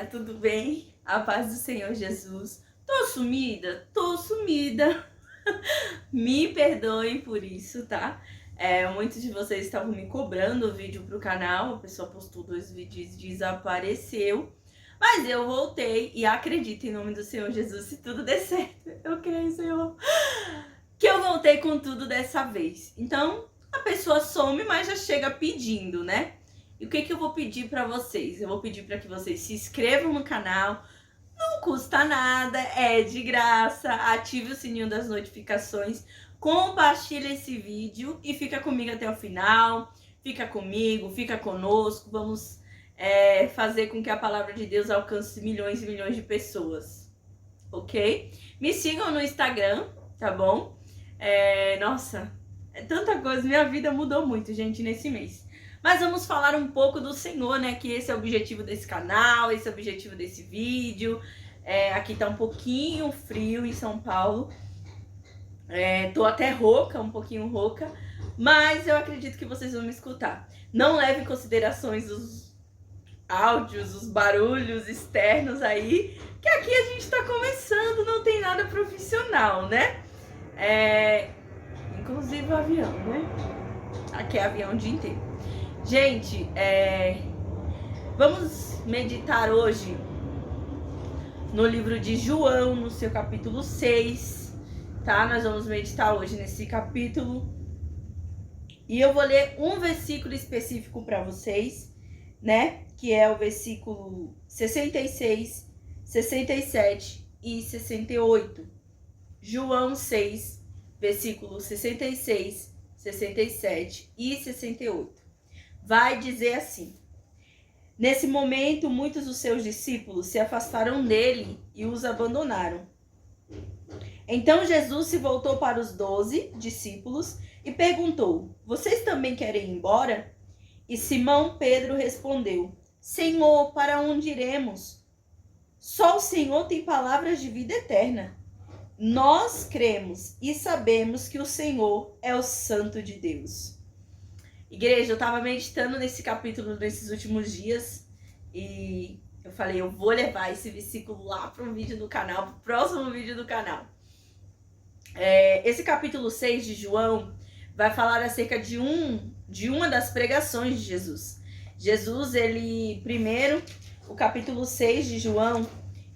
tudo bem? A paz do Senhor Jesus. Tô sumida? Tô sumida. Me perdoem por isso, tá? Muitos de vocês estavam me cobrando o vídeo pro canal, a pessoa postou 2 vídeos e desapareceu. Mas eu voltei e acredito em nome do Senhor Jesus, se tudo der certo. Eu creio, Senhor, que eu voltei com tudo dessa vez. Então, a pessoa some, mas já chega pedindo, né? E o que eu vou pedir para vocês? Eu vou pedir para que vocês se inscrevam no canal. Não custa nada, é de graça. Ative o sininho das notificações. Compartilhe esse vídeo e fica comigo até o final. Fica comigo, fica conosco. Vamos fazer com que a palavra de Deus alcance milhões e milhões de pessoas. Ok? Me sigam no Instagram, tá bom? Nossa, é tanta coisa. Minha vida mudou muito, gente, nesse mês. Mas vamos falar um pouco do Senhor, né? Que esse é o objetivo desse canal, esse é o objetivo desse vídeo. Aqui tá um pouquinho frio em São Paulo. Tô até rouca, um pouquinho rouca. Mas eu acredito que vocês vão me escutar. Não leve em considerações os áudios, os barulhos externos aí. Que aqui a gente tá começando, não tem nada profissional, né? Inclusive o avião, né? Aqui é avião o dia inteiro. Gente, vamos meditar hoje no livro de João, no seu capítulo 6, tá? Nós vamos meditar hoje nesse capítulo. E eu vou ler um versículo específico para vocês, né? Que é o versículo 66, 67 e 68. João 6, versículo 66, 67 e 68. Vai dizer assim: nesse momento, muitos dos seus discípulos se afastaram dele e os abandonaram. Então Jesus se voltou para os 12 discípulos e perguntou: vocês também querem ir embora? E Simão Pedro respondeu: Senhor, para onde iremos? Só o Senhor tem palavras de vida eterna. Nós cremos e sabemos que o Senhor é o Santo de Deus. Igreja, eu estava meditando nesse capítulo nesses últimos dias e eu falei, eu vou levar esse versículo lá para um vídeo do canal, para o próximo vídeo do canal. Esse capítulo 6 de João vai falar acerca de uma das pregações de Jesus. Jesus, primeiro, o capítulo 6 de João,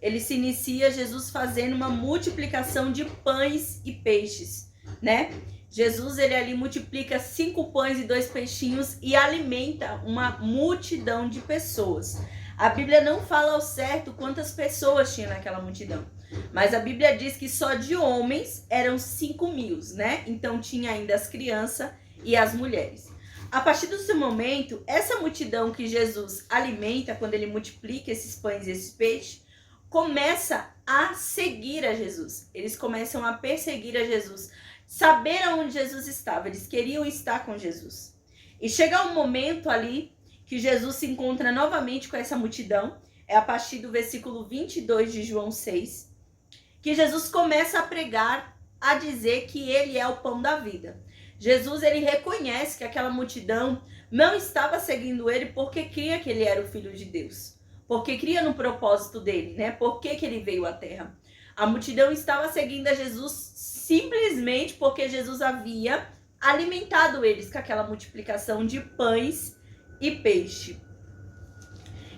ele se inicia Jesus fazendo uma multiplicação de pães e peixes, né? Jesus, ele ali multiplica 5 pães e 2 peixinhos e alimenta uma multidão de pessoas. A Bíblia não fala ao certo quantas pessoas tinha naquela multidão, mas a Bíblia diz que só de homens eram 5.000, né? Então tinha ainda as crianças e as mulheres. A partir desse momento, essa multidão que Jesus alimenta, quando ele multiplica esses pães e esses peixes, começa a seguir a Jesus. Eles começam a perseguir a Jesus, saber aonde Jesus estava, eles queriam estar com Jesus. E chega um momento ali que Jesus se encontra novamente com essa multidão, é a partir do versículo 22 de João 6, que Jesus começa a pregar, a dizer que ele é o pão da vida. Jesus, ele reconhece que aquela multidão não estava seguindo ele porque cria que ele era o Filho de Deus, porque cria no propósito dele, né? Por que ele veio à Terra? A multidão estava seguindo a Jesus simplesmente porque Jesus havia alimentado eles com aquela multiplicação de pães e peixe.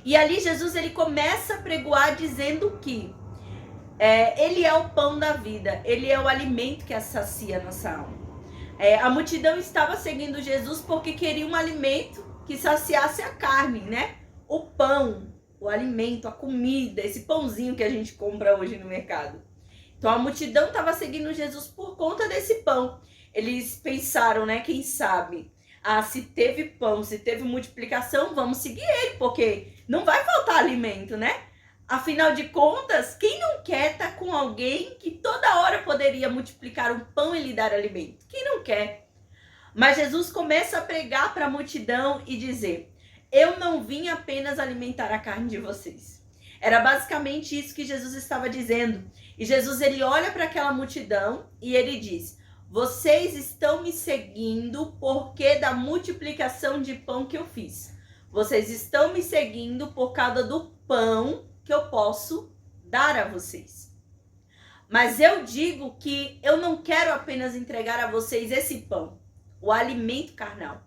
E ali Jesus, ele começa a pregoar dizendo que ele é o pão da vida, ele é o alimento que sacia a nossa alma. A multidão estava seguindo Jesus porque queria um alimento que saciasse a carne, né? O pão, o alimento, a comida, esse pãozinho que a gente compra hoje no mercado. Então a multidão estava seguindo Jesus por conta desse pão. Eles pensaram, né? Quem sabe? Se teve pão, se teve multiplicação, vamos seguir ele, porque não vai faltar alimento, né? Afinal de contas, quem não quer estar com alguém que toda hora poderia multiplicar o pão e lhe dar alimento? Quem não quer? Mas Jesus começa a pregar para a multidão e dizer: eu não vim apenas alimentar a carne de vocês. Era basicamente isso que Jesus estava dizendo. E Jesus, ele olha para aquela multidão e ele diz: vocês estão me seguindo porque da multiplicação de pão que eu fiz. Vocês estão me seguindo por causa do pão que eu posso dar a vocês. Mas eu digo que eu não quero apenas entregar a vocês esse pão, o alimento carnal.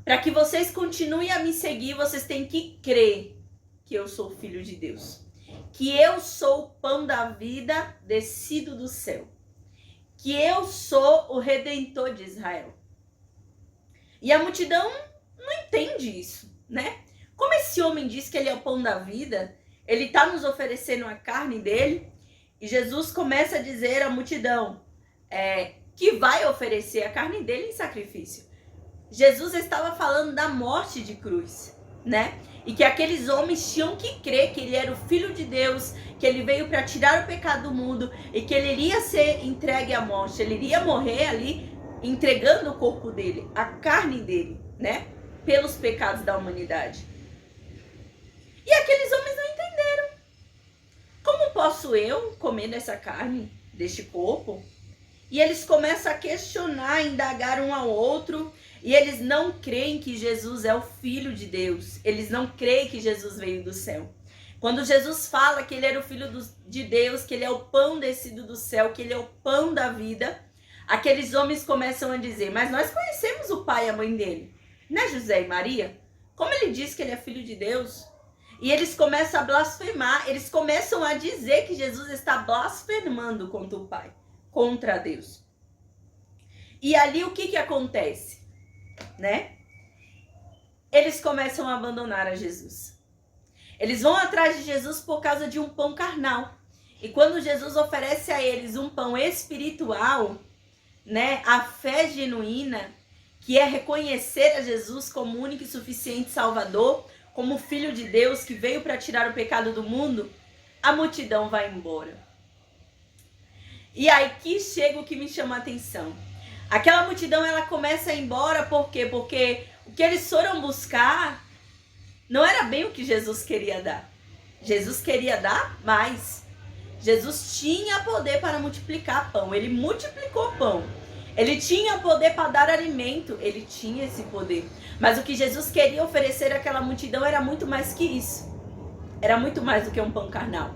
Para que vocês continuem a me seguir, vocês têm que crer que eu sou filho de Deus. Que eu sou o pão da vida descido do céu. Que eu sou o Redentor de Israel. E a multidão não entende isso, né? Como esse homem diz que ele é o pão da vida, ele está nos oferecendo a carne dele, e Jesus começa a dizer à multidão que vai oferecer a carne dele em sacrifício. Jesus estava falando da morte de cruz, né? E que aqueles homens tinham que crer que ele era o Filho de Deus, que ele veio para tirar o pecado do mundo e que ele iria ser entregue à morte, ele iria morrer ali entregando o corpo dele, a carne dele, né? Pelos pecados da humanidade. E aqueles homens não entenderam. Como posso eu comer dessa carne, deste corpo? E eles começam a questionar, indagar um ao outro, e eles não creem que Jesus é o Filho de Deus. Eles não creem que Jesus veio do céu. Quando Jesus fala que ele era o Filho de Deus, que ele é o pão descido do céu, que ele é o pão da vida, aqueles homens começam a dizer, mas nós conhecemos o pai e a mãe dele, né, José e Maria? Como ele diz que ele é Filho de Deus? E eles começam a blasfemar, eles começam a dizer que Jesus está blasfemando contra o pai, contra Deus. E ali o que acontece? Né? Eles começam a abandonar a Jesus. Eles vão atrás de Jesus por causa de um pão carnal. E quando Jesus oferece a eles um pão espiritual, né, a fé genuína, que é reconhecer a Jesus como único e suficiente Salvador, como Filho de Deus que veio para tirar o pecado do mundo, a multidão vai embora. E aí que chega o que me chama a atenção. Aquela multidão, ela começa a ir embora, por quê? Porque o que eles foram buscar não era bem o que Jesus queria dar. Jesus queria dar mais. Jesus tinha poder para multiplicar pão. Ele multiplicou pão. Ele tinha poder para dar alimento. Ele tinha esse poder. Mas o que Jesus queria oferecer àquela multidão era muito mais que isso. Era muito mais do que um pão carnal.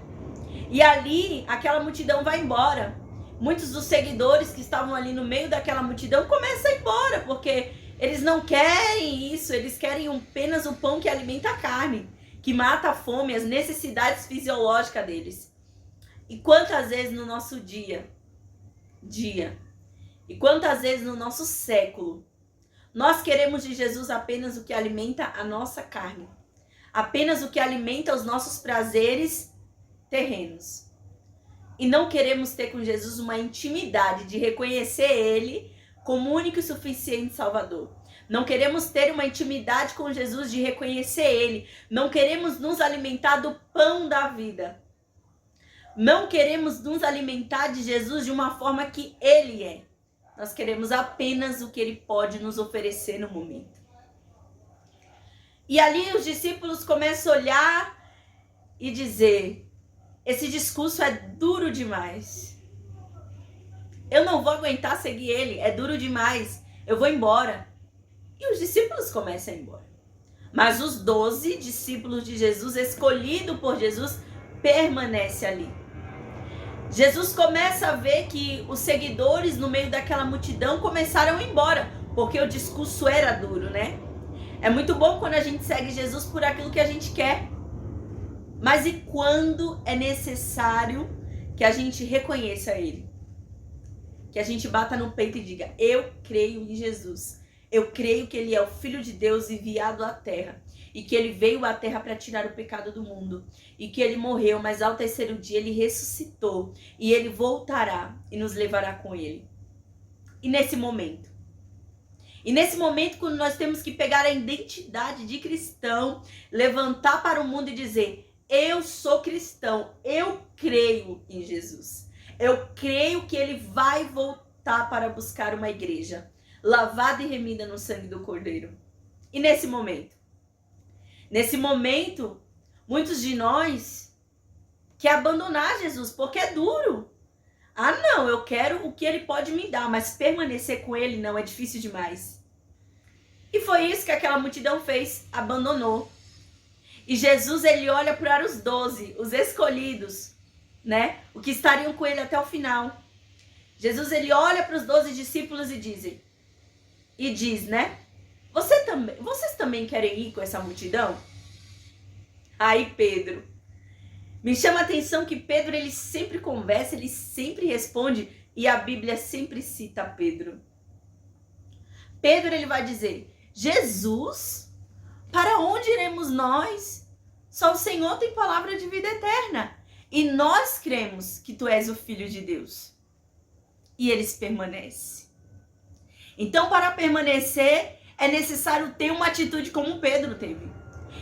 E ali, aquela multidão vai embora. Muitos dos seguidores que estavam ali no meio daquela multidão começam a ir embora, porque eles não querem isso, eles querem apenas o pão que alimenta a carne, que mata a fome, as necessidades fisiológicas deles. E quantas vezes no nosso dia, e quantas vezes no nosso século, nós queremos de Jesus apenas o que alimenta a nossa carne, apenas o que alimenta os nossos prazeres terrenos. E não queremos ter com Jesus uma intimidade de reconhecer Ele como único e suficiente Salvador. Não queremos ter uma intimidade com Jesus de reconhecer Ele. Não queremos nos alimentar do pão da vida. Não queremos nos alimentar de Jesus de uma forma que Ele é. Nós queremos apenas o que Ele pode nos oferecer no momento. E ali os discípulos começam a olhar e dizer: esse discurso é duro demais. Eu não vou aguentar seguir ele, é duro demais. Eu vou embora. E os discípulos começam a ir embora. Mas os 12 discípulos de Jesus, escolhidos por Jesus, permanecem ali. Jesus começa a ver que os seguidores no meio daquela multidão começaram a ir embora, porque o discurso era duro, né? É muito bom quando a gente segue Jesus por aquilo que a gente quer. Mas e quando é necessário que a gente reconheça Ele? Que a gente bata no peito e diga: eu creio em Jesus. Eu creio que Ele é o Filho de Deus enviado à Terra. E que Ele veio à Terra para tirar o pecado do mundo. E que Ele morreu, mas ao terceiro dia Ele ressuscitou. E Ele voltará e nos levará com Ele. E nesse momento, quando nós temos que pegar a identidade de cristão, levantar para o mundo e dizer: eu sou cristão, eu creio em Jesus. Eu creio que Ele vai voltar para buscar uma igreja lavada e remida no sangue do Cordeiro. E nesse momento, muitos de nós querem abandonar Jesus porque é duro. Ah, não, eu quero o que Ele pode me dar, mas permanecer com Ele não, é difícil demais. E foi isso que aquela multidão fez, abandonou. E Jesus, ele olha para os 12, os escolhidos, né? O que estariam com ele até o final. Jesus, ele olha para os 12 discípulos e diz, né? Vocês também querem ir com essa multidão? Aí Pedro, me chama a atenção que Pedro, ele sempre conversa, ele sempre responde, e a Bíblia sempre cita Pedro. Pedro, ele vai dizer, Jesus, para onde iremos nós? Só o Senhor tem palavra de vida eterna, e nós cremos que tu és o Filho de Deus. E eles permanecem. Então, para permanecer, é necessário ter uma atitude como Pedro teve.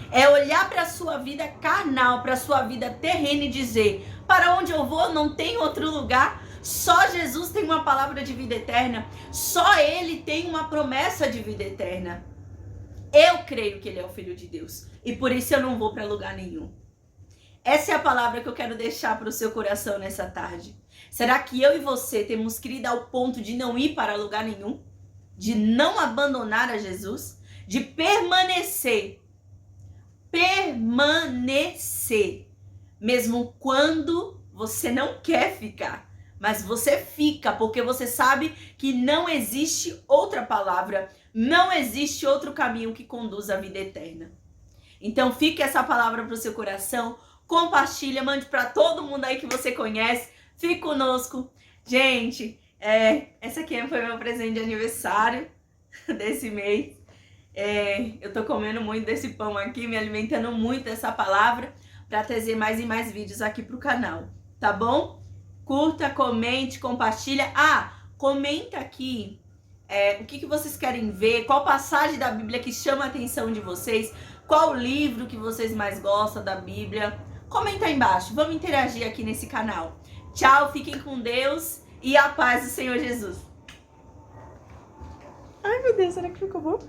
É olhar para a sua vida carnal, para a sua vida terrena e dizer, para onde eu vou não tem outro lugar, só Jesus tem uma palavra de vida eterna, só Ele tem uma promessa de vida eterna. Eu creio que Ele é o Filho de Deus e por isso eu não vou para lugar nenhum. Essa é a palavra que eu quero deixar para o seu coração nessa tarde. Será que eu e você temos crido ao ponto de não ir para lugar nenhum? De não abandonar a Jesus? De permanecer, mesmo quando você não quer ficar, mas você fica porque você sabe que não existe outra palavra, não existe outro caminho que conduza à vida eterna. Então fique essa palavra para o seu coração, compartilha, mande para todo mundo aí que você conhece, fique conosco. Gente, essa aqui foi meu presente de aniversário desse mês. Eu tô comendo muito desse pão aqui, me alimentando muito dessa palavra para trazer mais e mais vídeos aqui pro canal, tá bom? Curta, comente, compartilha. Comenta aqui o que vocês querem ver, qual passagem da Bíblia que chama a atenção de vocês, qual livro que vocês mais gostam da Bíblia. Comenta aí embaixo, vamos interagir aqui nesse canal. Tchau, fiquem com Deus e a paz do Senhor Jesus. Ai meu Deus, será que ficou bom?